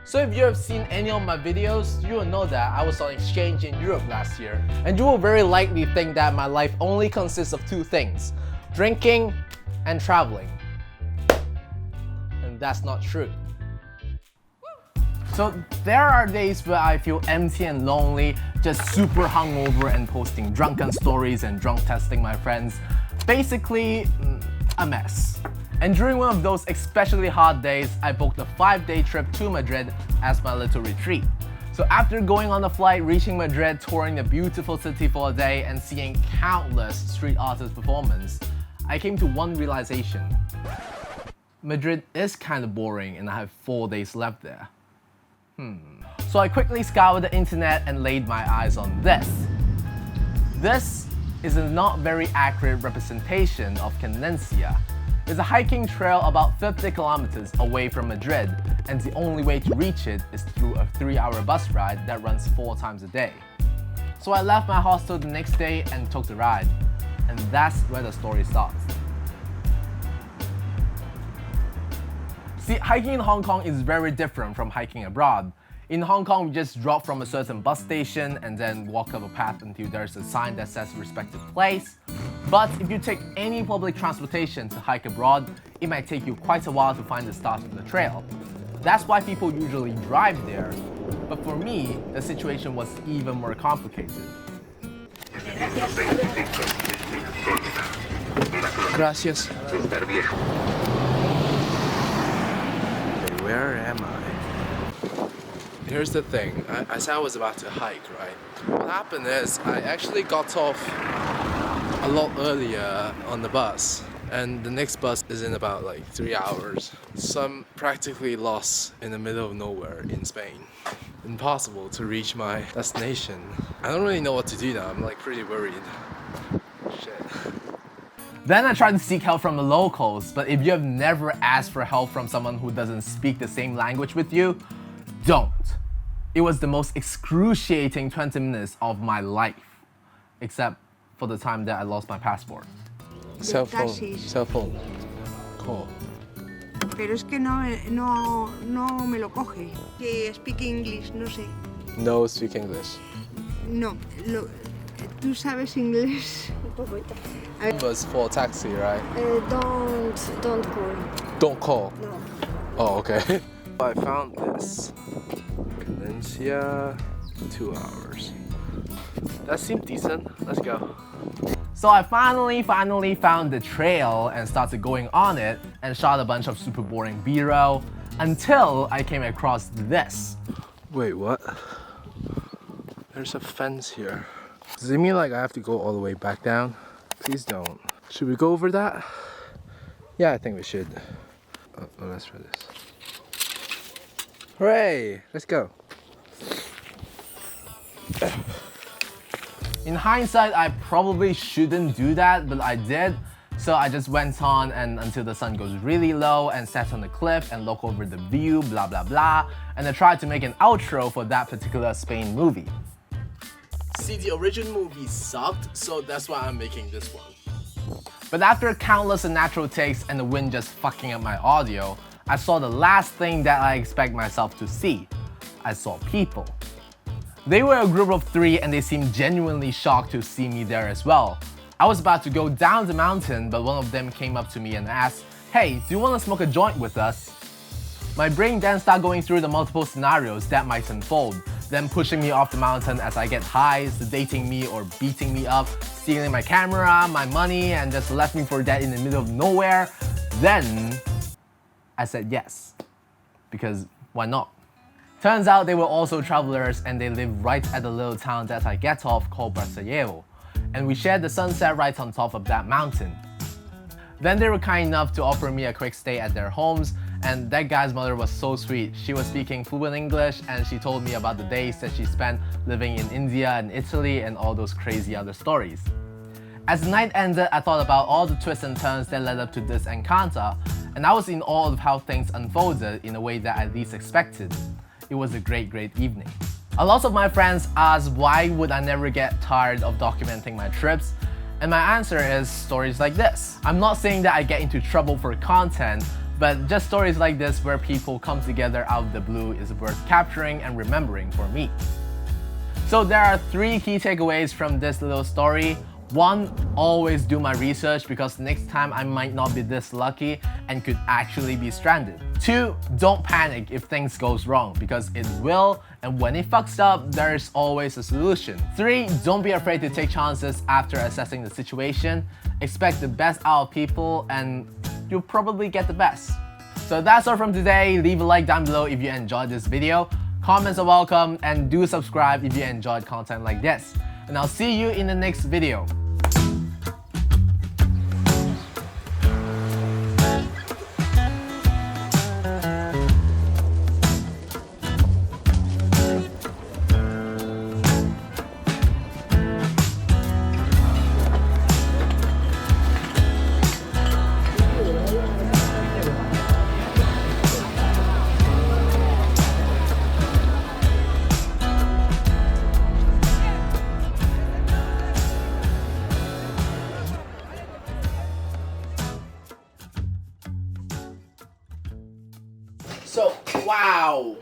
So if you have seen any of my videos, you will know that I was on exchange in Europe last year. And you will very likely think that my life only consists of two things: drinking and traveling. And that's not true. So there are days where I feel empty and lonely, just super hungover and posting drunken stories and drunk texting my friends. Basically, a mess. And during one of those especially hot days, I booked a 5-day trip to Madrid as my little retreat. So after going on the flight, reaching Madrid, touring the beautiful city for a day, and seeing countless street artist performance, I came to one realization. Madrid is kind of boring and I have 4 days left there. So I quickly scoured the internet and laid my eyes on this. This is a not very accurate representation of Canencia. It's a hiking trail about 50 kilometers away from Madrid, and the only way to reach it is through a 3-hour bus ride that runs 4 times a day. So I left my hostel the next day and took the ride. And that's where the story starts. See, hiking in Hong Kong is very different from hiking abroad. In Hong Kong, we just drop from a certain bus station and then walk up a path until there's a sign that says respective place. But if you take any public transportation to hike abroad, it might take you quite a while to find the start of the trail. That's why people usually drive there. But for me, the situation was even more complicated. Gracias. Where am I? Here's the thing, I said I was about to hike, right? What happened is I actually got off a lot earlier on the bus, and the next bus is in about like 3 hours. So I'm practically lost in the middle of nowhere in Spain. Impossible to reach my destination. I don't really know what to do now, I'm like pretty worried. Shit. Then I tried to seek help from the locals, but if you have never asked for help from someone who doesn't speak the same language with you, don't. It was the most excruciating 20 minutes of my life, except for the time that I lost my passport. Cell phone, call. Pero es que no me lo coge. Que speak English, no sé. No speak English. No, ¿tú sabes inglés? Un poquito. It was for a taxi, right? Don't call. Don't call. No. Oh, okay. I found this. Canencia, 2 hours. That seemed decent. Let's go. So I finally found the trail and started going on it and shot a bunch of super boring B-roll until I came across this. Wait, what? There's a fence here. Does it mean like I have to go all the way back down? Please don't. Should we go over that? Yeah, I think we should. Oh, let's try this. Hooray! Let's go. In hindsight, I probably shouldn't do that, but I did. So I just went on and until the sun goes really low and sat on the cliff and look over the view, blah blah blah. And I tried to make an outro for that particular Spain movie. See, the original movie sucked, so that's why I'm making this one. But after countless unnatural takes and the wind just fucking up my audio, I saw the last thing that I expect myself to see. I saw people. They were a group of 3 and they seemed genuinely shocked to see me there as well. I was about to go down the mountain, but one of them came up to me and asked, "Hey, do you want to smoke a joint with us?" My brain then started going through the multiple scenarios that might unfold, them pushing me off the mountain as I get high, sedating me or beating me up, stealing my camera, my money, and just left me for dead in the middle of nowhere. Then I said yes, because why not? Turns out they were also travelers and they live right at the little town that I get off called Barcelona, and we shared the sunset right on top of that mountain. Then they were kind enough to offer me a quick stay at their homes, and that guy's mother was so sweet. She was speaking fluent English and she told me about the days that she spent living in India and Italy and all those crazy other stories. As the night ended, I thought about all the twists and turns that led up to this encounter, and I was in awe of how things unfolded in a way that I least expected. It was a great evening. A lot of my friends ask why would I never get tired of documenting my trips, and my answer is stories like this. I'm not saying that I get into trouble for content, But just stories like this where people come together out of the blue is worth capturing and remembering for me. So there are 3 key takeaways from this little story. 1, always do my research because next time I might not be this lucky and could actually be stranded. 2, don't panic if things goes wrong because it will, and when it fucks up, there's always a solution. 3, don't be afraid to take chances after assessing the situation. Expect the best out of people and you'll probably get the best. So that's all from today. Leave a like down below if you enjoyed this video. Comments are welcome and do subscribe if you enjoyed content like this. And I'll see you in the next video. So, wow.